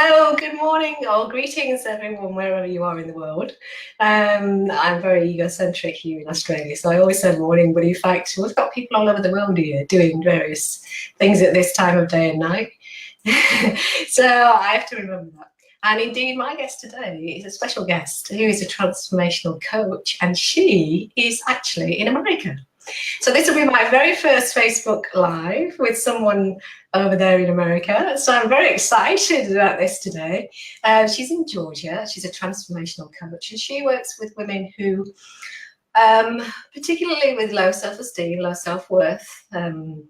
Hello, good morning, or greetings everyone, wherever you are in the world. I'm very egocentric here in Australia, so I always say morning, but in fact, we've got people all over the world here doing various things at this time of day and night. So I have to remember that. And indeed, my guest today is a special guest who is a transformational coach, and she is actually in America. So this will be my very first Facebook Live with someone over there in America. So I'm very excited about this today. She's in Georgia. She's a transformational coach, and she works with women who, particularly with low self-esteem, low self-worth, and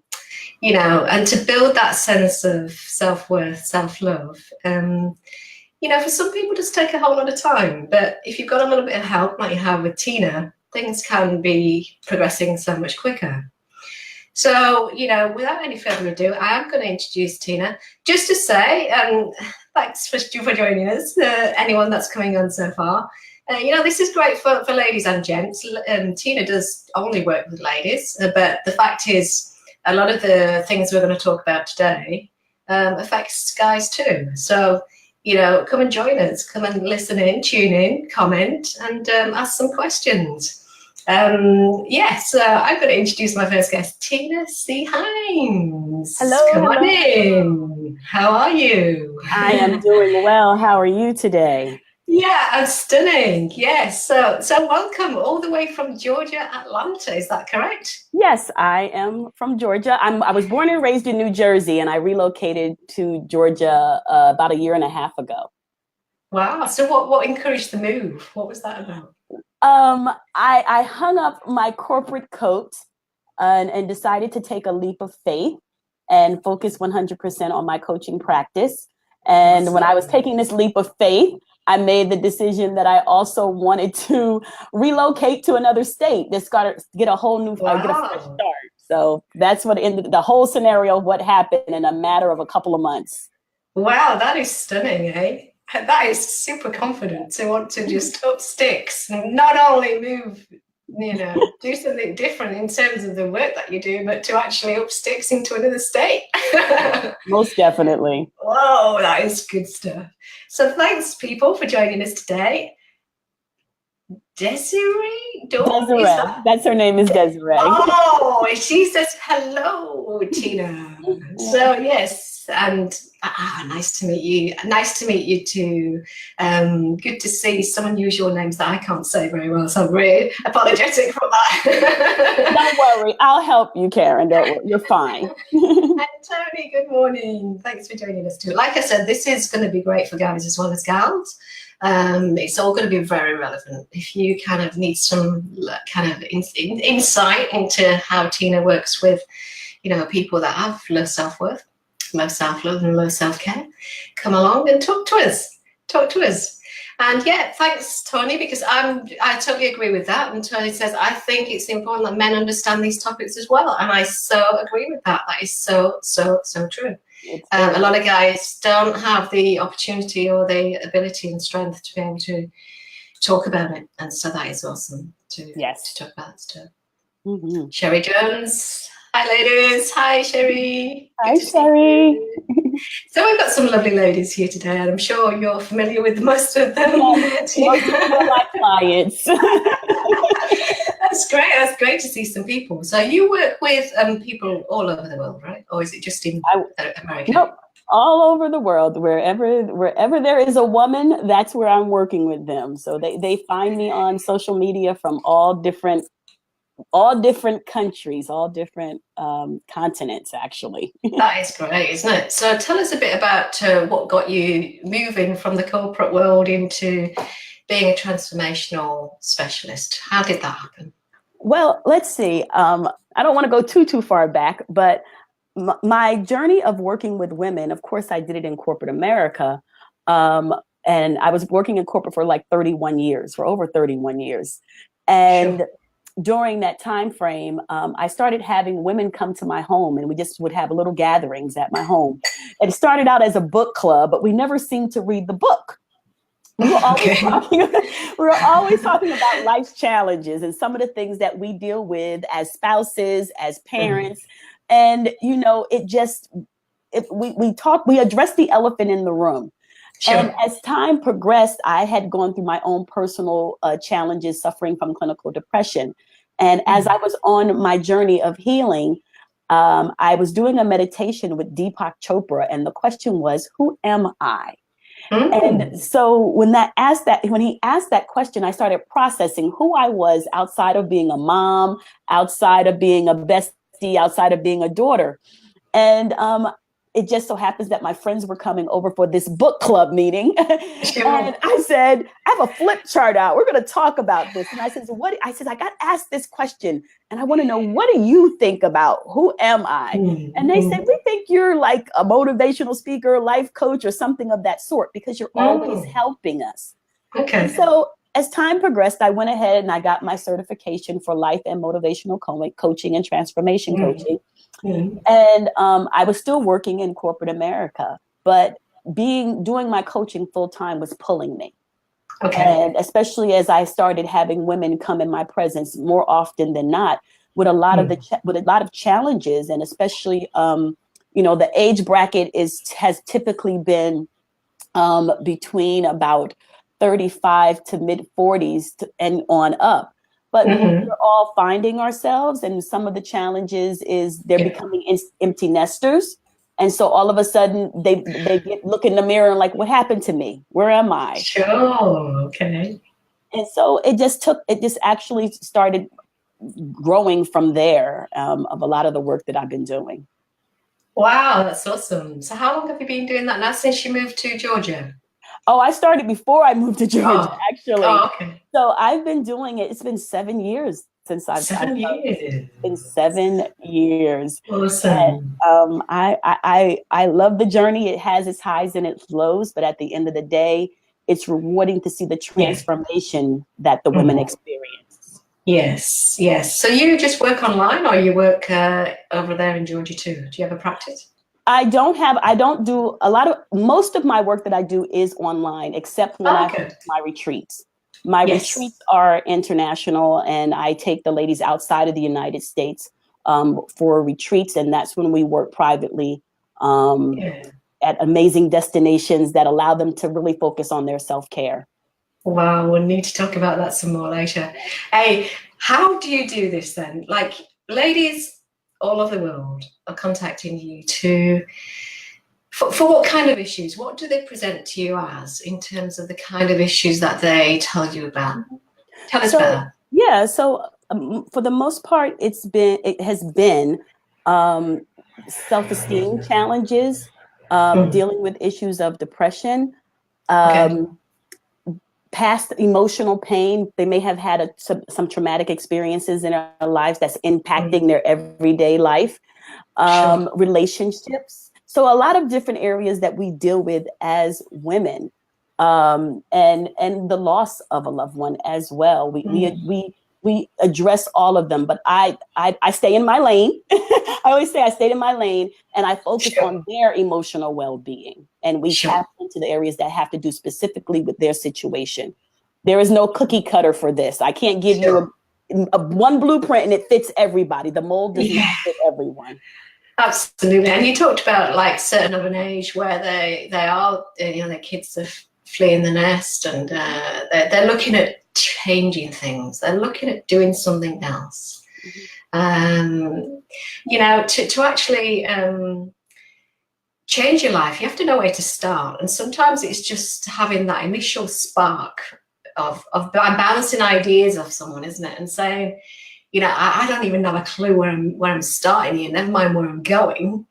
to build that sense of self-worth, self-love. For some people, it does take a whole lot of time. But if you've got a little bit of help, like you have with Tina, things can be progressing so much quicker. So, without any further ado, I am going to introduce Tina. Just to say, thanks for joining us, anyone that's coming on so far. This is great for ladies and gents. Tina does only work with ladies, but the fact is, a lot of the things we're going to talk about today affects guys too. So, come and join us. Come and listen in, tune in, comment, and ask some questions. I'm going to introduce my first guest, Tina C. Hines. Hello. Come on in. How are you? I am doing well. How are you today? Yeah, I'm stunning. Yes. So welcome all the way from Georgia, Atlanta. Is that correct? Yes, I am from Georgia. I was born and raised in New Jersey, and I relocated to Georgia about 1.5 years ago. Wow. So what encouraged the move? What was that about? I hung up my corporate coat and decided to take a leap of faith and focus 100% on my coaching practice. And when I was taking this leap of faith, I made the decision that I also wanted to relocate to another state, get a whole new, get a fresh start. So that's what ended the whole scenario of what happened in a matter of a couple of months. Wow, that is stunning, eh? That is super confident to want to just up sticks and not only move, do something different in terms of the work that you do, but to actually up sticks into another state. Most definitely. Whoa, that is good stuff. So thanks, people, for joining us today. Desiree? Desiree. That's her name is Desiree. Oh, she says hello, Tina. So yes, and nice to meet you. Nice to meet you too. Good to see some unusual names that I can't say very well, so I'm really apologetic for that. Don't worry, I'll help you, Karen. Don't worry, you're fine. And Tony, good morning. Thanks for joining us too. Like I said, this is going to be great for guys as well as gals. It's all going to be very relevant. If you kind of need some kind of insight into how Tina works with, people that have low self-worth, low self-love and low self-care, come along and talk to us. And yeah, thanks, Tony, because I totally agree with that. And Tony says, I think it's important that men understand these topics as well. And I so agree with that. That is so true. A lot of guys don't have the opportunity or the ability and strength to be able to talk about it. And so that is awesome to talk about that stuff. Mm-hmm. Sherry Jones. Hi, ladies. Hi, Sherry. Hi, Sherry. So we've got some lovely ladies here today, and I'm sure you're familiar with most of them. Most of my clients. That's great. That's great to see some people. So you work with people all over the world, right? Or is it just in America? Nope. All over the world, wherever there is a woman, that's where I'm working with them. So they find me on social media from all different countries, all different continents, actually. That is great, isn't it? So tell us a bit about what got you moving from the corporate world into being a transformational specialist. How did that happen? Well, let's see. I don't want to go too far back, but my journey of working with women, of course, I did it in corporate America. And I was working in corporate for like for over 31 years. And during that time frame, I started having women come to my home, and we just would have little gatherings at my home. It started out as a book club, but we never seemed to read the book. We were always talking about life's challenges and some of the things that we deal with as spouses, as parents. And, we addressed the elephant in the room. And Sure. as time progressed, I had gone through my own personal challenges, suffering from clinical depression. And as I was on my journey of healing, I was doing a meditation with Deepak Chopra, and the question was, "Who am I?" Mm. And so when he asked that question, I started processing who I was outside of being a mom, outside of being a bestie, outside of being a daughter. And it just so happens that my friends were coming over for this book club meeting. Sure. And I said, I have a flip chart out. We're going to talk about this. And I said, I got asked this question and I want to know, what do you think about who am I? And they said, we think you're like a motivational speaker, life coach, or something of that sort, because you're always helping us. And Okay. so as time progressed, I went ahead and I got my certification for life and motivational coaching and transformation coaching. And I was still working in corporate America, but doing my coaching full time was pulling me. Okay. And especially as I started having women come in my presence more often than not, with a lot of challenges, and especially the age bracket has typically been between about 35 to mid 40s and on up. But we're all finding ourselves, and some of the challenges is they're becoming empty nesters. And so all of a sudden they look in the mirror and like, what happened to me? Where am I? Sure. Okay. And so it just actually started growing from there, of a lot of the work that I've been doing. Wow, that's awesome. So how long have you been doing that now, since you moved to Georgia? Oh, I started before I moved to Georgia, actually. Oh, okay. So I've been doing it. It's been 7 years since I've 7 years. It's been 7 years. Awesome. And, I love the journey. It has its highs and its lows, but at the end of the day, it's rewarding to see the transformation that the women experience. Yes, yes. So you just work online, or you work over there in Georgia too? Do you have a practice? Most of my work that I do is online, except when I host my retreats. My retreats are international, and I take the ladies outside of the United States for retreats, and that's when we work privately at amazing destinations that allow them to really focus on their self-care. Wow, we'll need to talk about that some more later. Hey, how do you do this then? Like, ladies all over the world are contacting you for what kind of issues? What do they present to you as, in terms of the kind of issues that they tell you about? Tell us about that. Yeah, so for the most part, it has been self-esteem challenges, dealing with issues of depression, past emotional pain. They may have had some traumatic experiences in their lives that's impacting their everyday life, relationships. So a lot of different areas that we deal with as women, and the loss of a loved one as well. We address all of them, but I stay in my lane. I always say I stayed in my lane, and I focus on their emotional well-being. And we tap into the areas that have to do specifically with their situation. There is no cookie cutter for this. I can't give you a one blueprint and it fits everybody. The mold does not fit everyone. Absolutely. And you talked about like certain of an age where they are, their kids are fleeing the nest, and they're looking at changing things. They're looking at doing something else. To actually change your life, you have to know where to start. And sometimes it's just having that initial spark of bouncing ideas off someone, isn't it? And saying, I don't even have a clue where I'm starting here, never mind where I'm going.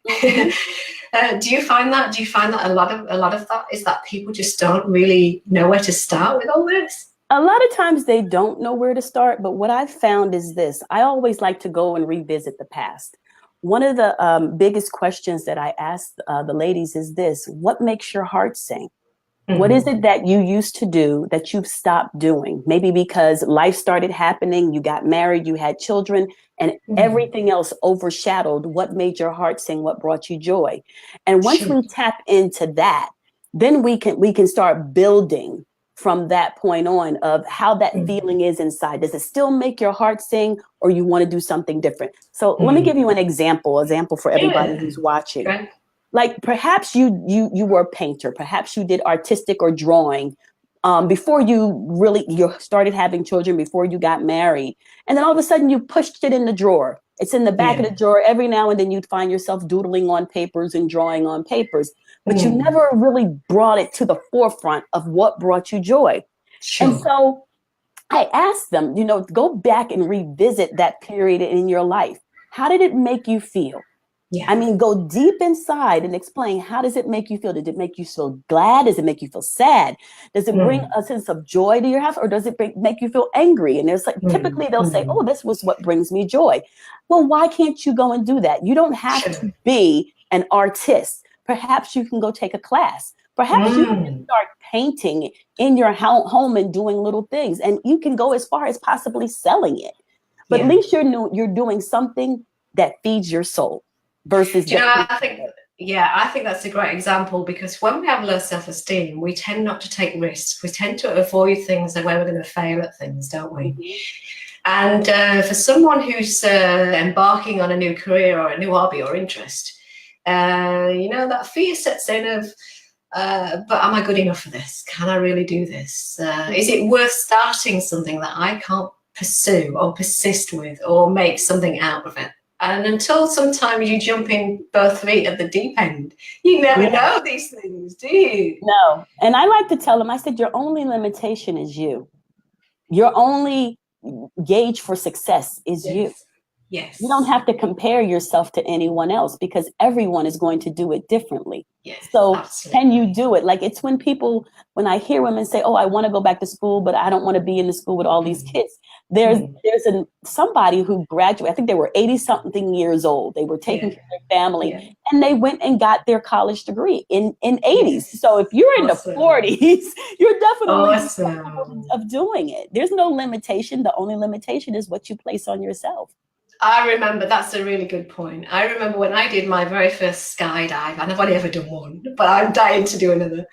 Do you find that? Do you find that a lot of that is that people just don't really know where to start with all this? A lot of times they don't know where to start, but what I've found is this. I always like to go and revisit the past. One of the biggest questions that I ask the ladies is this: what makes your heart sing? What is it that you used to do that you've stopped doing? Maybe because life started happening, you got married, you had children, and everything else overshadowed what made your heart sing, what brought you joy. And once we tap into that, then we can start building from that point on of how that feeling is inside. Does it still make your heart sing, or you want to do something different? So let me give you an example for everybody who's watching. Like perhaps you were a painter, perhaps you did artistic or drawing before you started having children, before you got married. And then all of a sudden you pushed it in the drawer. It's in the back of the drawer. Every now and then you'd find yourself doodling on papers and drawing on papers, but you never really brought it to the forefront of what brought you joy. Sure. And so I asked them, go back and revisit that period in your life. How did it make you feel? Yeah. I mean, go deep inside and explain, how does it make you feel? Did it make you feel glad? Does it make you feel sad? Does it bring a sense of joy to your house, or does it make you feel angry? And there's like, typically they'll say, oh, this was what brings me joy. Well, why can't you go and do that? You don't have to be an artist. Perhaps you can go take a class. Perhaps you can start painting in your home and doing little things. And you can go as far as possibly selling it. But at least you're doing something that feeds your soul. Versus I think that's a great example, because when we have low self-esteem, we tend not to take risks. We tend to avoid things where we're going to fail at things, don't we? And for someone who's embarking on a new career or a new hobby or interest, that fear sets in of, but am I good enough for this? Can I really do this? Is it worth starting something that I can't pursue or persist with or make something out of it? And until sometimes you jump in both feet at the deep end, you never know these things, do you? No. And I like to tell them, I said, your only limitation is you. Your only gauge for success is you. Yes. You don't have to compare yourself to anyone else, because everyone is going to do it differently. Yes, so absolutely. Can you do it? Like, it's when I hear women say, oh, I want to go back to school, but I don't want to be in the school with all these kids. There's somebody who graduated, I think they were 80 something years old. They were taking care of their family and they went and got their college degree in 80s. So if you're in the 40s, you're definitely capable of doing it. There's no limitation. The only limitation is what you place on yourself. I remember, that's a really good point. I remember when I did my very first skydive, and I've only ever done one, but I'm dying to do another.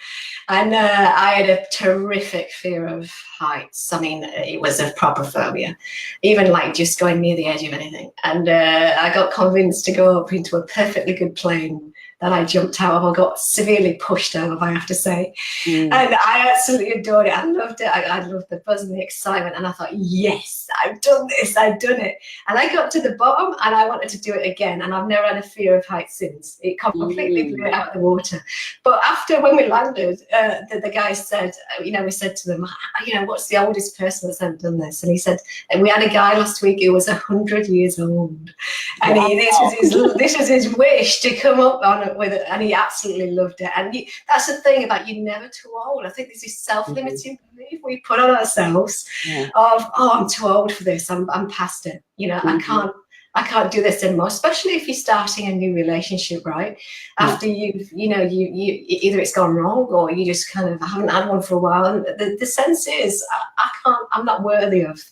And I had a terrific fear of heights. I mean, it was a proper phobia, even like just going near the edge of anything. And I got convinced to go up into a perfectly good plane that I jumped out of. I got severely pushed out of, I have to say. And I absolutely adored it. I loved it. I loved the buzz and the excitement. And I thought, yes, I've done this. I've done it. And I got to the bottom and I wanted to do it again. And I've never had a fear of heights since. It completely blew it out of the water. But after, when we landed, the guy said, we said to them, what's the oldest person that's ever done this? And he said, and we had a guy last week who was 100 years old. And this was his wish to come up on it with it, and he absolutely loved it. And that's the thing about, you're never too old. I think there's this self-limiting belief we put on ourselves of, oh, I'm too old for this. I'm past it. I can't do this anymore. Especially if you're starting a new relationship, right? After you either it's gone wrong or you just kind of haven't had one for a while. And the sense is, I'm not worthy of,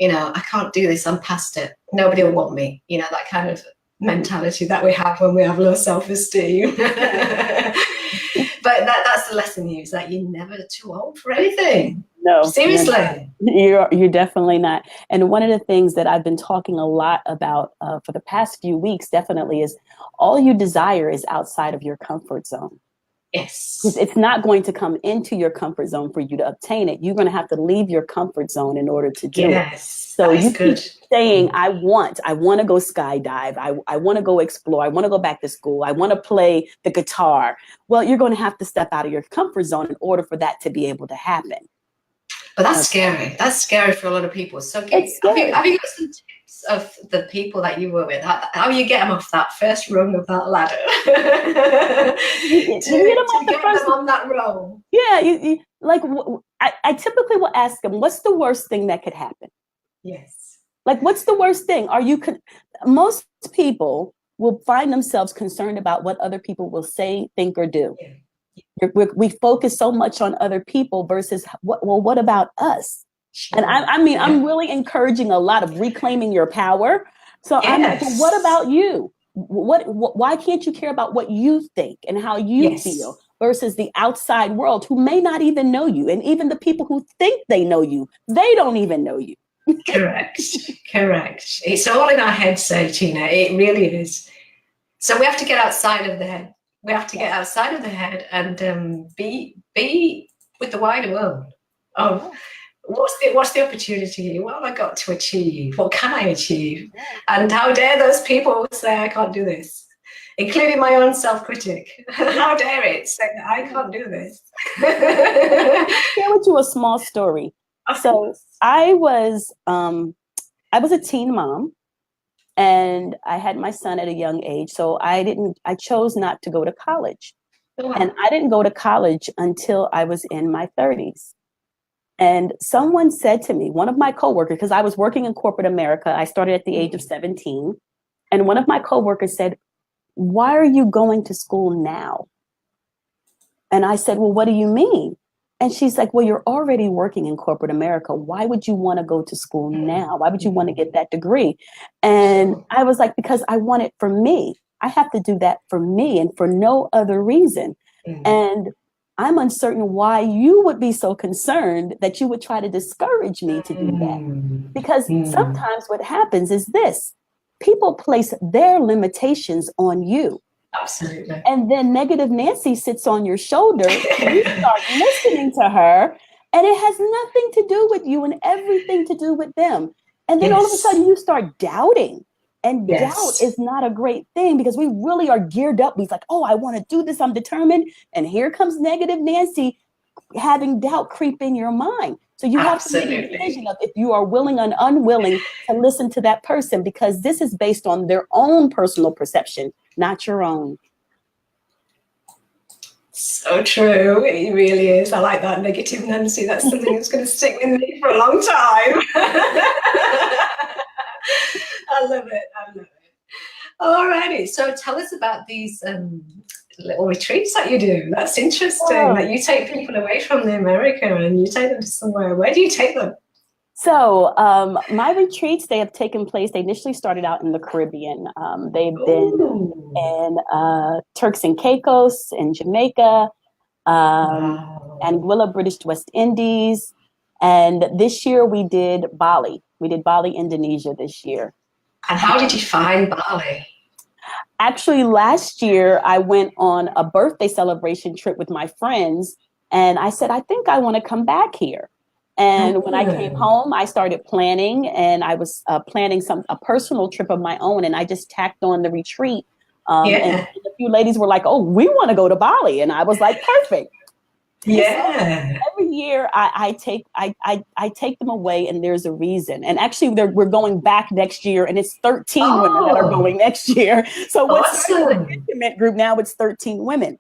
I can't do this. I'm past it. Nobody will want me. That kind of mentality that we have when we have low self-esteem. But that's the lesson here, is that you're never too old for anything. No, seriously, you're definitely not. And one of the things that I've been talking a lot about for the past few weeks definitely is, all you desire is outside of your comfort zone. Yes. It's not going to come into your comfort zone for you to obtain it. You're going to have to leave your comfort zone in order to do it. So you keep saying, I want to go skydive. I want to go explore. I want to go back to school. I want to play the guitar. Well, you're going to have to step out of your comfort zone in order for that to be able to happen. But that's scary. That's scary for a lot of people. So have you got some tips of the people that you were with? How you get them off that first rung of that ladder? to get them on that roll? Yeah, I typically will ask them, what's the worst thing that could happen? Yes. Like, what's the worst thing? Most people will find themselves concerned about what other people will say, think, or do. Yeah. We focus so much on other people versus what about us? Sure. And I'm really encouraging a lot of reclaiming your power. So I'm like, well, what about you? Why can't you care about what you think and how you feel versus the outside world, who may not even know you? And even the people who think they know you, they don't even know you. Correct. It's all in our head, so Tina, it really is. So we have to get outside of the head. We have to get outside of the head and be with the wider world of what's the opportunity? What have I got to achieve? What can I achieve? And how dare those people say I can't do this, including my own self-critic. How dare it say that I can't do this? Share with you a small story. So I was a teen mom, and I had my son at a young age. So I chose not to go to college. And I didn't go to college until I was in my 30s. And someone said to me, one of my coworkers, because I was working in corporate America, I started at the age of 17. And one of my coworkers said, "Why are you going to school now?" And I said, "Well, what do you mean?" And she's like, "Well, you're already working in corporate America. Why would you want to go to school now? Why would you want to get that degree?" And I was like, "Because I want it for me. I have to do that for me and for no other reason." And I'm uncertain why you would be so concerned that you would try to discourage me to do that. Because sometimes what happens is this: people place their limitations on you. Absolutely. And then negative Nancy sits on your shoulder. You start listening to her, and it has nothing to do with you and everything to do with them. And then all of a sudden you start doubting. And doubt is not a great thing, because we really are geared up. We're like, "Oh, I want to do this. I'm determined." And here comes negative Nancy having doubt creep in your mind. So you have to make a decision of if you are willing and unwilling to listen to that person, because this is based on their own personal perception, not your own. So true. It really is. I like that negative Nancy. That's something that's going to stick with me for a long time. I love it. I love it. Alrighty. So tell us about these little retreats that you do. That's interesting. That you take people away from the America and you take them to somewhere. Where do you take them? So my retreats, they have taken place. They initially started out in the Caribbean. They've been in Turks and Caicos, in Jamaica, Anguilla, British West Indies. And this year we did Bali. We did Bali, Indonesia this year. And how did you find Bali? Actually, last year I went on a birthday celebration trip with my friends, and I said, "I think I want to come back here." And when I came home, I started planning, and I was planning a personal trip of my own, and I just tacked on the retreat. And a few ladies were like, "Oh, we want to go to Bali," and I was like, "Perfect." Yeah. So every year I take them away, and there's a reason. And actually, we're going back next year, and it's 13 women that are going next year. So what's an intimate group now? It's 13 women.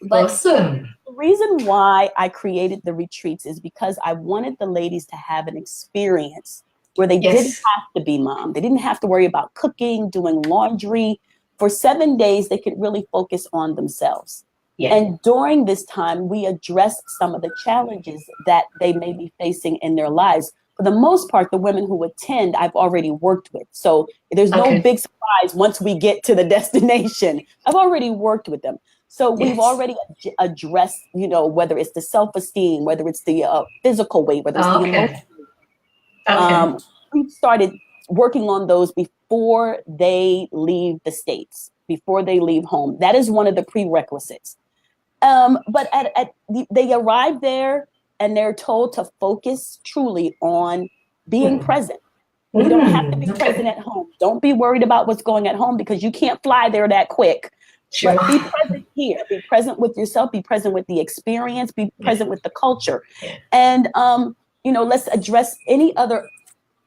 But the reason why I created the retreats is because I wanted the ladies to have an experience where they didn't have to be mom. They didn't have to worry about cooking, doing laundry. For 7 days, they could really focus on themselves. And during this time, we addressed some of the challenges that they may be facing in their lives. For the most part, the women who attend, I've already worked with. So there's no big surprise once we get to the destination. I've already worked with them. So we've already addressed, whether it's the self-esteem, whether it's the physical weight, whether it's the emotional. We've started working on those before they leave the States, before they leave home. That is one of the prerequisites. But they arrive there and they're told to focus truly on being present. You don't have to be present at home. Don't be worried about what's going at home, because you can't fly there that quick. But be present here. Be present with yourself. Be present with the experience. Be present with the culture. And, let's address any other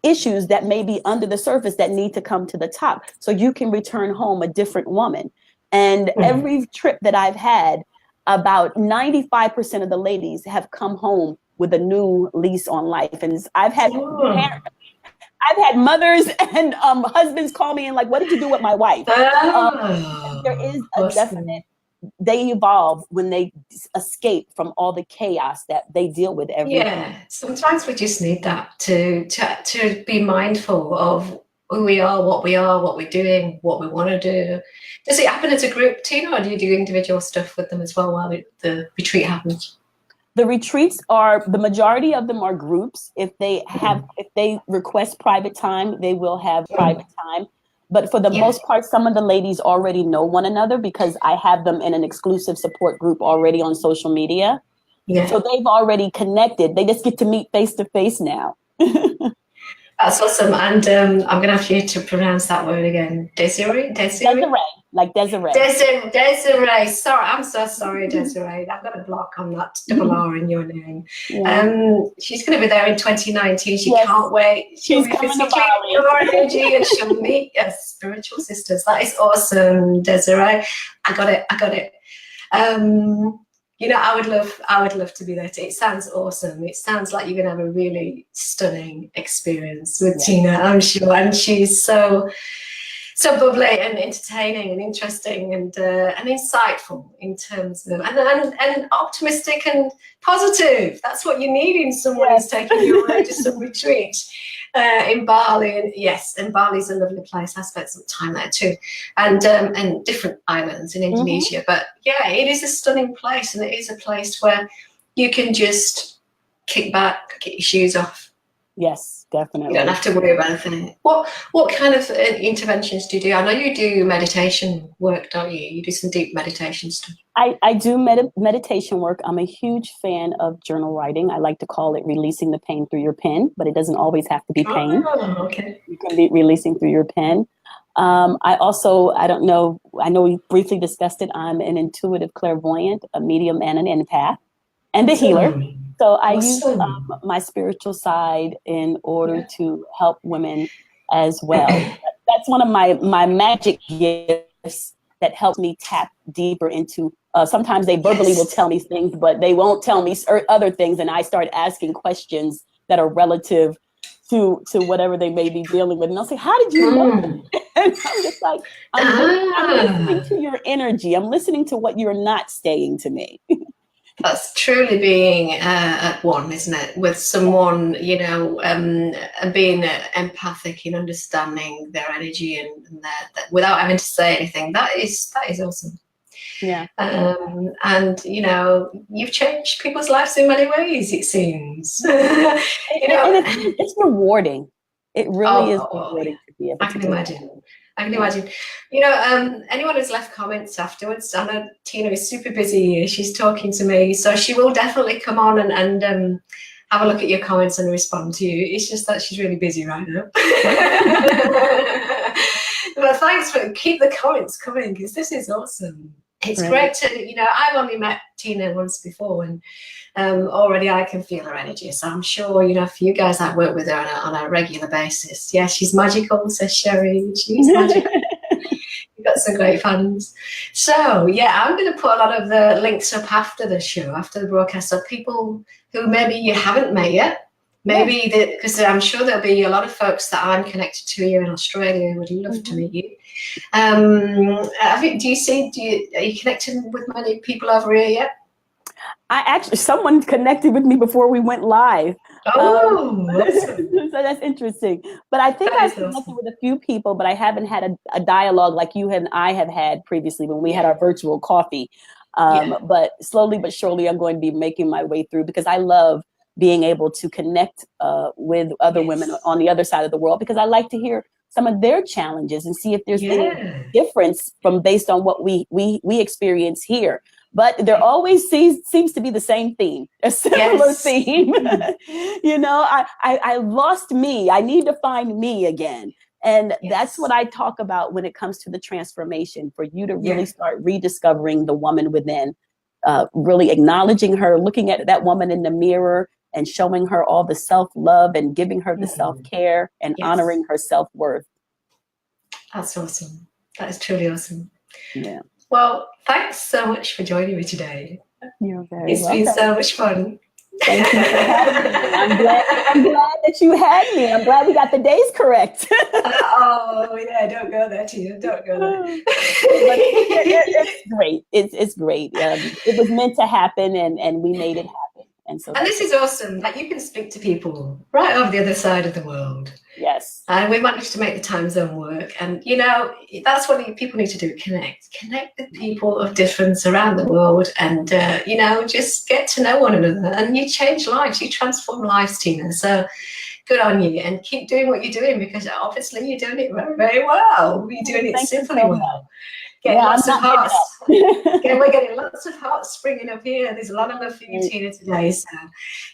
issues that may be under the surface that need to come to the top, so you can return home a different woman. And every trip that I've had, about 95% of the ladies have come home with a new lease on life. And I've had mothers and husbands call me and like, "What did you do with my wife?" There is a definite, they evolve when they escape from all the chaos that they deal with every day. Sometimes we just need that to be mindful of who we are, what we're doing, what we want to do. Does it happen as a group, Tina, or do you do individual stuff with them as well while the retreat happens? The retreats the majority of them are groups. If they request private time, they will have private time. But for the Yeah. most part, some of the ladies already know one another because I have them in an exclusive support group already on social media. Yeah. So they've already connected. They just get to meet face to face now. That's awesome. And I'm going to ask you to pronounce that word again. Desiree? Desiree, like Desiree. Desiree. Sorry, I'm so sorry, Desiree. I've got a block on that double R in your name. Yeah. She's going to be there in 2019. She Yes. can't wait. She's coming to Bali. Your energy, and she'll meet your spiritual sisters. That is awesome, Desiree. I got it. You know, I would love to be there too. It sounds awesome. It sounds like you're gonna have a really stunning experience with Tina, I'm sure. And she's so bubbly and entertaining and interesting and insightful in terms of and optimistic and positive. That's what you need in someone who's taking you away to some retreat in Bali. And yes, and Bali's a lovely place. I spent some time there too, and different islands in Indonesia. But yeah, it is a stunning place, and it is a place where you can just kick back, get your shoes off. Yes, definitely. You don't have to worry about anything. What kind of interventions do you do? I know you do meditation work, don't you? You do some deep meditation stuff. I do meditation work. I'm a huge fan of journal writing. I like to call it releasing the pain through your pen, but it doesn't always have to be pain. Oh, okay. You can be releasing through your pen. I know we briefly discussed it. I'm an intuitive clairvoyant, a medium and an empath, and a healer. So I use my spiritual side in order to help women as well. That's one of my magic gifts that helps me tap deeper into, sometimes they verbally will tell me things, but they won't tell me other things. And I start asking questions that are relative to whatever they may be dealing with. And I'll say, how did you know? And I'm just like, I'm listening to your energy. I'm listening to what you're not saying to me. That's truly being at one, isn't it, with someone, you know, and being empathic in understanding their energy and their without having to say anything. That is awesome. Yeah. And you know, you've changed people's lives in many ways, it seems. You know, and it's rewarding. It really is rewarding to be able to imagine. I can imagine. You know, anyone who's left comments afterwards, I know Tina is super busy. She's talking to me, so she will definitely come on and have a look at your comments and respond to you. It's just that she's really busy right now. But thanks keep the comments coming, because this is awesome. It's great to, you know, I've only met Tina once before, and already I can feel her energy. So I'm sure, you know, for you guys that work with her on a regular basis, yeah, she's magical, says Sherry. She's magical. You've got some great fans. So yeah, I'm going to put a lot of the links up after the show, after the broadcast, so people who maybe you haven't met yet, maybe because I'm sure there'll be a lot of folks that I'm connected to here in Australia who would love to meet you. Are you connected with many people over here yet? Someone connected with me before we went live. Oh, awesome. So that's interesting. But I think I've connected with a few people, but I haven't had a dialogue like you and I have had previously when we had our virtual coffee. But slowly but surely, I'm going to be making my way through, because I love being able to connect with other women on the other side of the world, because I like to hear some of their challenges and see if there's any difference from based on what we experience here. But there always seems to be the same theme, a similar theme. You know, I lost me. I need to find me again. And that's what I talk about when it comes to the transformation, for you to really start rediscovering the woman within, really acknowledging her, looking at that woman in the mirror and showing her all the self-love and giving her the self-care and honoring her self-worth. That's awesome. That is truly awesome. Yeah. Well, thanks so much for joining me today. You're very welcome. It's been so much fun. Thank you for having me. I'm glad that you had me. I'm glad we got the days correct. Oh, yeah, don't go there, Tina. Don't go there. But it's great. It's great. It was meant to happen, and we made it happen. And this is awesome. Like, you can speak to people right over the other side of the world. Yes. And we managed to make the time zone work. And, you know, that's what people need to do. Connect with people of difference around the world, and, you know, just get to know one another. And you change lives. You transform lives, Tina. So good on you, and keep doing what you're doing, because obviously you're doing it very, very well. You're doing it Thank you simply so well. much. Getting Yeah, lots I'm of not giving hearts. up. Okay, we're getting lots of hearts springing up here. There's a lot of love for you, Tina, today. So,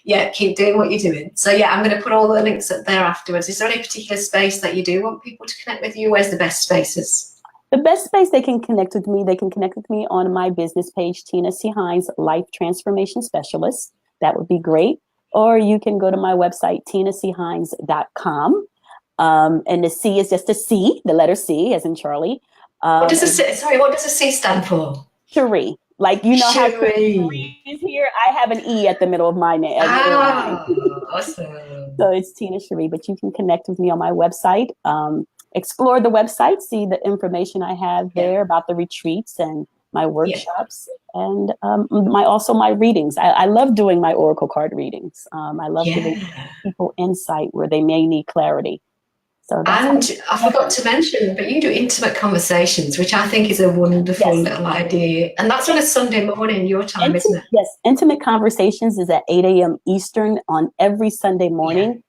yeah, keep doing what you're doing. So, yeah, I'm going to put all the links up there afterwards. Is there any particular space that you do want people to connect with you? Where's the best spaces? The best space they can connect with me, they can connect with me on my business page, Tina C. Hines, Life Transformation Specialist. That would be great. Or you can go to my website, tinachines.com. And the C is just a C, the letter C as in Charlie. What does a C stand for? Cherie. Like, you know how Cherie is here? I have an E at the middle of my name. Awesome. So it's Tina Cherie, but you can connect with me on my website. Explore the website, see the information I have there about the retreats and my workshops, and my readings. I love doing my oracle card readings. I love giving people insight where they may need clarity. So that's I forgot to mention, but you do intimate conversations, which I think is a wonderful little idea. And that's on a Sunday morning, your time, isn't it? Yes, Intimate Conversations is at 8 a.m. Eastern on every Sunday morning.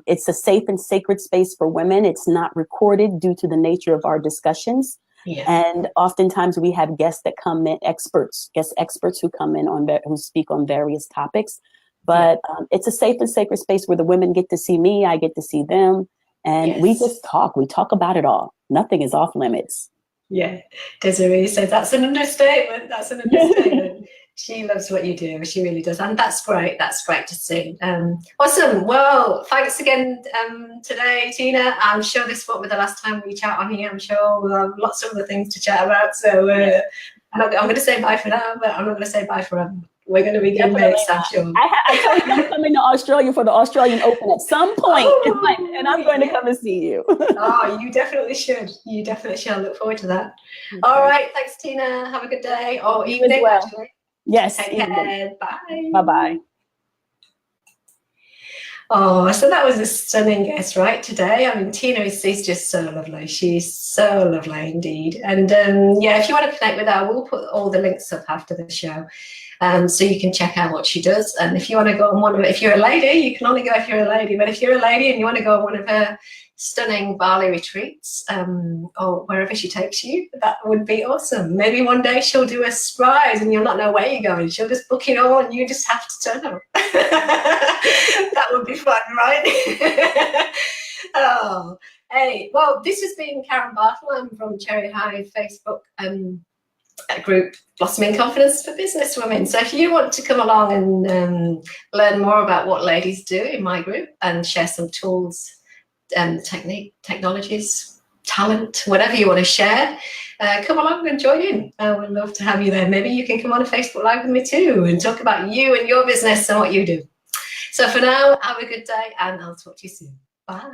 It's a safe and sacred space for women. It's not recorded due to the nature of our discussions. And oftentimes we have guests that come in, guest experts who come in who speak on various topics. But it's a safe and sacred space where the women get to see me, I get to see them. And we just talk. We talk about it all. Nothing is off limits. Yeah, Desiree said that's an understatement. That's an understatement. She loves what you do. She really does. And that's great. That's great to see. Awesome. Well, thanks again today, Tina. I'm sure this won't be the last time we chat on here. I'm sure we'll have lots of other things to chat about. So I'm going to say bye for now, but I'm not going to say bye forever. We're going to be good mates, I'm sure. I told you I'm coming to Australia for the Australian Open at some point, and I'm going to come and see you. Oh, you definitely should. You definitely should. I look forward to that. Okay. All right. Thanks, Tina. Have a good day. Or evening, actually. Yes. Take care. Bye. Bye-bye. Oh, so that was a stunning guest, right, today. I mean, Tina is just so lovely. She's so lovely indeed. And yeah, if you want to connect with her, we'll put all the links up after the show. So you can check out what she does. And if you want to go on one of it, if you're a lady, you can only go if you're a lady. But if you're a lady and you want to go on one of her stunning Bali retreats, or wherever she takes you, that would be awesome. Maybe one day she'll do a surprise and you'll not know where you're going. She'll just book it all and you just have to turn up. That would be fun, right? Oh, hey, well, this has been Karen Bartle. I'm from Cherry Hive Facebook group, Blossoming Confidence for Business Women. So if you want to come along and learn more about what ladies do in my group and share some tools, technologies, talent, whatever you want to share, come along and join in. We'd love to have you there. Maybe you can come on a Facebook Live with me too and talk about you and your business and what you do. So for now, have a good day and I'll talk to you soon. Bye.